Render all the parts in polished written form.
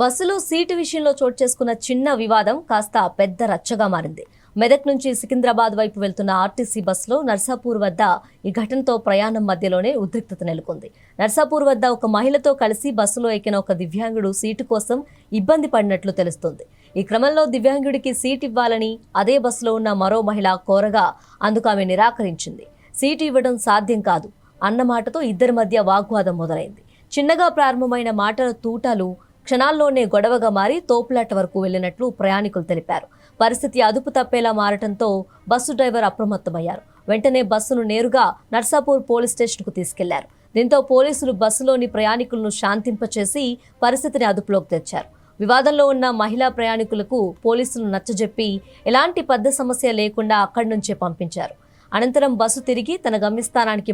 బస్సులో సీటు విషయంలో చోటు చేసుకున్న చిన్న వివాదం కాస్త పెద్ద రచ్చగా మారింది. మెదక్ నుంచి సికింద్రాబాద్ వైపు వెళ్తున్న ఆర్టీసీ బస్సులో నర్సాపూర్ వద్ద ఈ ఘటనతో ప్రయాణం మధ్యలోనే ఉద్రిక్తత నెలకొంది. నర్సాపూర్ వద్ద ఒక మహిళతో కలిసి బస్సులో ఎక్కిన ఒక దివ్యాంగుడు సీటు కోసం ఇబ్బంది పడినట్లు తెలుస్తోంది. ఈ క్రమంలో దివ్యాంగుడికి సీటు ఇవ్వాలని అదే బస్సులో ఉన్న మరో మహిళ కోరగా అందుకు ఆమె నిరాకరించింది. సీటు ఇవ్వడం సాధ్యం కాదు అన్న మాటతో ఇద్దరి మధ్య వాగ్వాదం మొదలైంది. చిన్నగా ప్రారంభమైన మాటల తూటాలు క్షణాల్లోనే గొడవగా మారి తోపులాట వరకు వెళ్లినట్లు ప్రయాణికులు తెలిపారు. పరిస్థితి అదుపు తప్పేలా మారటంతో బస్సు డ్రైవర్ అప్రమత్తమయ్యారు. వెంటనే బస్సును నేరుగా నర్సాపూర్ పోలీస్ స్టేషన్కు తీసుకెళ్లారు. దీంతో పోలీసులు బస్సులోని ప్రయాణికులను శాంతింపచేసి పరిస్థితిని అదుపులోకి తెచ్చారు. వివాదంలో ఉన్న మహిళా ప్రయాణికులకు పోలీసులు నచ్చజెప్పి ఎలాంటి పెద్ద సమస్య లేకుండా అక్కడి నుంచే పంపించారు. అనంతరం బస్సు తిరిగి తన గమ్యస్థానానికి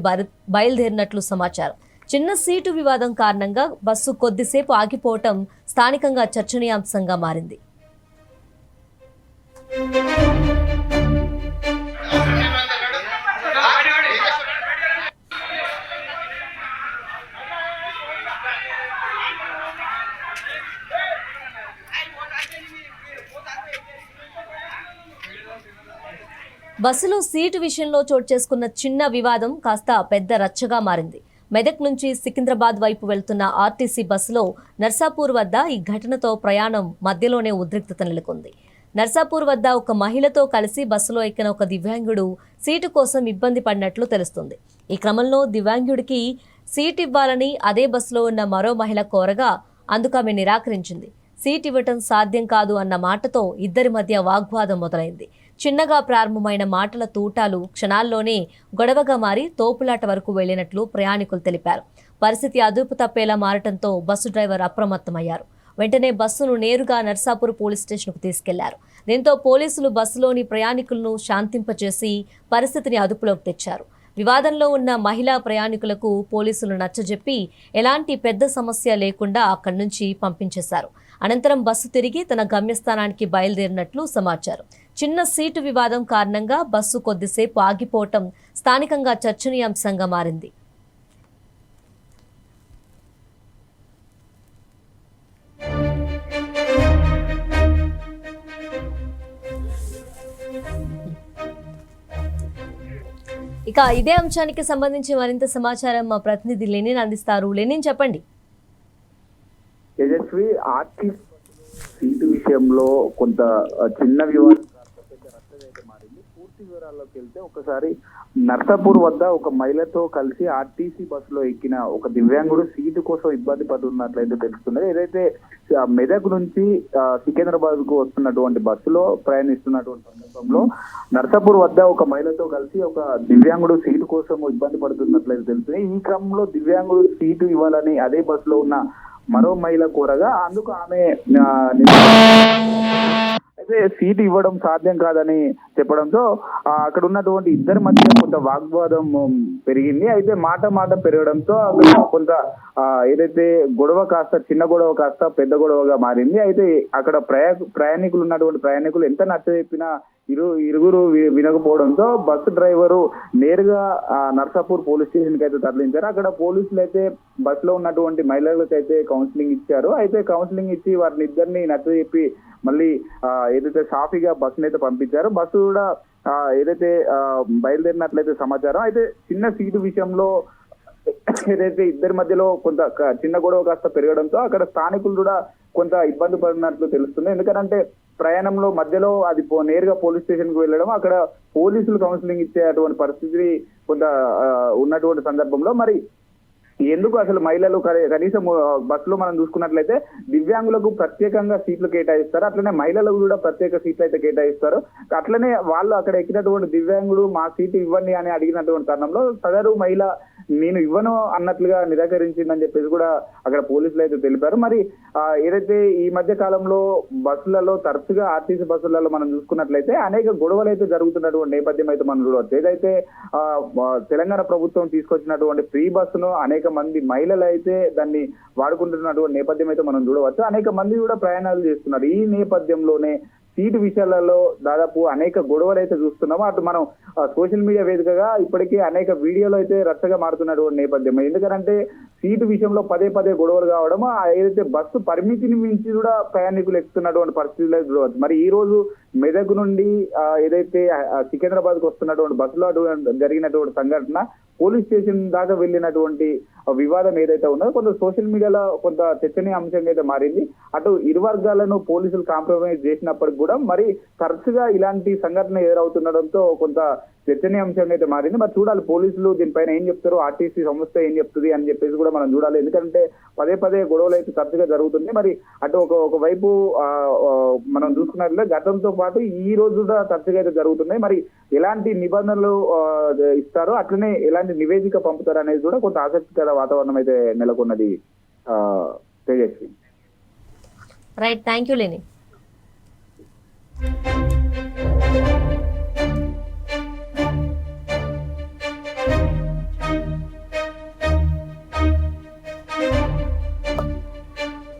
బయలుదేరినట్లు సమాచారం. చిన్న సీటు వివాదం కారణంగా బస్సు కొద్దిసేపు ఆగిపోవటం స్థానికంగా చర్చనీయాంశంగా మారింది. బస్సులో సీటు విషయంలో చోటు చేసుకున్న చిన్న వివాదం కాస్త పెద్ద రచ్చగా మారింది. మెదక్ నుంచి సికింద్రాబాద్ వైపు వెళ్తున్న ఆర్టీసీ బస్సులో నర్సాపూర్ వద్ద ఈ ఘటనతో ప్రయాణం మధ్యలోనే ఉద్రిక్తత నెలకొంది. నర్సాపూర్ వద్ద ఒక మహిళతో కలిసి బస్సులో ఎక్కిన ఒక దివ్యాంగుడు సీటు కోసం ఇబ్బంది పడినట్లు తెలుస్తుంది. ఈ క్రమంలో దివ్యాంగుడికి సీటు ఇవ్వాలని అదే బస్సులో ఉన్న మరో మహిళ కోరగా అందుకు ఆమె నిరాకరించింది. సీట్ ఇవ్వటం సాధ్యం కాదు అన్న మాటతో ఇద్దరి మధ్య వాగ్వాదం మొదలైంది. చిన్నగా ప్రారంభమైన మాటల తూటాలు క్షణాల్లోనే గొడవగా మారి తోపులాట వరకు వెళ్లినట్లు ప్రయాణికులు తెలిపారు. పరిస్థితి అదుపు తప్పేలా మారటంతో బస్సు డ్రైవర్ అప్రమత్తమయ్యారు. వెంటనే బస్సును నేరుగా నర్సాపూర్ పోలీస్ స్టేషన్కు తీసుకెళ్లారు. దీంతో పోలీసులు బస్సులోని ప్రయాణికులను శాంతింపచేసి పరిస్థితిని అదుపులోకి తెచ్చారు. వివాదంలో ఉన్న మహిళా ప్రయాణికులకు పోలీసులు నచ్చజెప్పి ఎలాంటి పెద్ద సమస్య లేకుండా అక్కడి నుంచి పంపించేశారు. అనంతరం బస్సు తిరిగి తన గమ్యస్థానానికి బయలుదేరినట్లు సమాచారం. చిన్న సీటు వివాదం కారణంగా బస్సు కొద్దిసేపు ఆగిపోవటం స్థానికంగా చర్చనీయాంశంగా మారింది. ఇక ఇదే అంశానికి సంబంధించి మరింత సమాచారం మా ప్రతినిధి లెనిన్ అందిస్తారు. లెనిన్, చెప్పండి. తేజస్వి, ఆర్టీసీ సీటు విషయంలో కొంత చిన్న వివాదం అయితే మారింది. పూర్తి వివరాల్లోకి వెళ్తే ఒకసారి నర్సాపూర్ వద్ద ఒక మహిళతో కలిసి ఆర్టీసీ బస్సులో ఎక్కిన ఒక దివ్యాంగుడు సీటు కోసం ఇబ్బంది పడుతున్నట్లయితే తెలుస్తున్నది. ఏదైతే మెదక్ నుంచి సికింద్రాబాద్ కు వస్తున్నటువంటి బస్సులో ప్రయాణిస్తున్నటువంటి సందర్భంలో నర్సాపూర్ వద్ద ఒక మహిళతో కలిసి ఒక దివ్యాంగుడు సీటు కోసం ఇబ్బంది పడుతున్నట్లయితే తెలుస్తుంది. ఈ క్రమంలో దివ్యాంగుడు సీటు ఇవ్వాలని అదే బస్సులో ఉన్న మరో మహిళ కోరగా అందుకు ఆమె అయితే సీటు ఇవ్వడం సాధ్యం కాదని చెప్పడంతో అక్కడ ఉన్నటువంటి ఇద్దరి మధ్య కొంత వాగ్వాదం పెరిగింది. అయితే మాట పెరగడంతో కొంత ఏదైతే గొడవ కాస్త చిన్న గొడవ కాస్త పెద్ద గొడవగా మారింది. అయితే అక్కడ ప్రయాణికులు ఉన్నటువంటి ప్రయాణికులు ఎంత నచ్చ చెప్పినా ఇరుగురు వినకపోవడంతో బస్సు డ్రైవరు నేరుగా నర్సాపూర్ పోలీస్ స్టేషన్ కి అయితే తరలించారు. అక్కడ పోలీసులు అయితే బస్సులో ఉన్నటువంటి మహిళలకు అయితే కౌన్సిలింగ్ ఇచ్చారు. అయితే కౌన్సిలింగ్ ఇచ్చి వారిని ఇద్దరిని నచ్చ చెప్పి మళ్ళీ ఏదైతే సాఫీగా బస్సును అయితే పంపించారు. బస్సు కూడా ఏదైతే బయలుదేరినట్లయితే సమాచారం. అయితే చిన్న సీటు విషయంలో ఏదైతే ఇద్దరి మధ్యలో కొంత చిన్న గొడవ కాస్త పెరగడంతో అక్కడ స్థానికులు కూడా కొంత ఇబ్బంది పడినట్లు తెలుస్తుంది. ఎందుకంటే ప్రయాణంలో మధ్యలో అది నేరుగా పోలీస్ స్టేషన్ కు వెళ్ళడం, అక్కడ పోలీసులు కౌన్సిలింగ్ ఇచ్చే అటువంటి పరిస్థితి కొంత ఉన్నటువంటి సందర్భంలో మరి ఎందుకు అసలు మహిళలు కనీసం బస్సులో మనం చూసుకున్నట్లయితే దివ్యాంగులకు ప్రత్యేకంగా సీట్లు కేటాయిస్తారు, అట్లనే మహిళలకు కూడా ప్రత్యేక సీట్లు అయితే కేటాయిస్తారు. అట్లనే వాళ్ళు అక్కడ ఎక్కినటువంటి దివ్యాంగుడు మా సీటు ఇవ్వండి అని అడిగినటువంటి తరుణంలో సదరు మహిళ నేను ఇవ్వను అన్నట్లుగా నిరాకరించిందని చెప్పేసి కూడా అక్కడ పోలీసులు అయితే తెలిపారు. మరి ఏదైతే ఈ మధ్య కాలంలో బస్సులలో తరచుగా ఆర్టీసీ బస్సులలో మనం చూసుకున్నట్లయితే అనేక గొడవలు అయితే జరుగుతున్నటువంటి నేపథ్యం అయితే మనం చూడవచ్చు. ఏదైతే తెలంగాణ ప్రభుత్వం తీసుకొచ్చినటువంటి ఫ్రీ బస్సును అనేక మంది మహిళలు అయితే దాన్ని వాడుకుంటున్నటువంటి నేపథ్యం అయితే మనం చూడవచ్చు. అనేక మంది కూడా ప్రయాణాలు చేస్తున్నారు. ఈ నేపథ్యంలోనే సీటు విషయాలలో దాదాపు అనేక గొడవలు అయితే చూస్తున్నాము. అటు మనం సోషల్ మీడియా వేదికగా ఇప్పటికే అనేక వీడియోలు అయితే రచ్చగా మారుతున్నటువంటి నేపథ్యం. ఎందుకంటే సీటు విషయంలో పదే పదే గొడవలు కావడం, ఏదైతే బస్సు పరిమితిని మించి కూడా ప్రయాణికులు ఎక్కుతున్నటువంటి పరిస్థితులు చూడవచ్చు. మరి ఈ రోజు మెదక్ నుండి ఏదైతే సికింద్రాబాద్ కు వస్తున్నటువంటి బస్సులో జరిగినటువంటి సంఘటన పోలీస్ స్టేషన్ దాకా వెళ్ళినటువంటి వివాదం ఏదైతే ఉన్నదో కొంత సోషల్ మీడియాలో కొంత చర్చనీయాంశంగా అయితే మారింది. అటు ఇరు వర్గాలను పోలీసులు కాంప్రమైజ్ చేసినప్పటికి కూడా మరి తరచుగా ఇలాంటి సంఘటన ఎదురవుతుండడంతో కొంత చర్చనీయాంశంగా అయితే మారింది. మరి చూడాలి పోలీసులు దీనిపైన ఏం చెప్తారు, ఆర్టీసీ సంస్థ ఏం చెప్తుంది అని చెప్పేసి కూడా మనం చూడాలి. ఎందుకంటే పదే పదే గొడవలు అయితే తరచుగా జరుగుతుంది. మరి అటు ఒకవైపు మనం చూసుకున్నట్లే గతంతో పాటు ఈ రోజు కూడా తరచుగా అయితే జరుగుతున్నాయి. మరి ఎలాంటి నిబంధనలు ఇస్తారో అట్లనే ఎలాంటి నివేదిక పంపుతారు అనేది కూడా కొంత ఆసక్తికర వాతావరణం అయితే నెలకొన్నది. తేజస్వి. రైట్, థ్యాంక్ యూ లేని.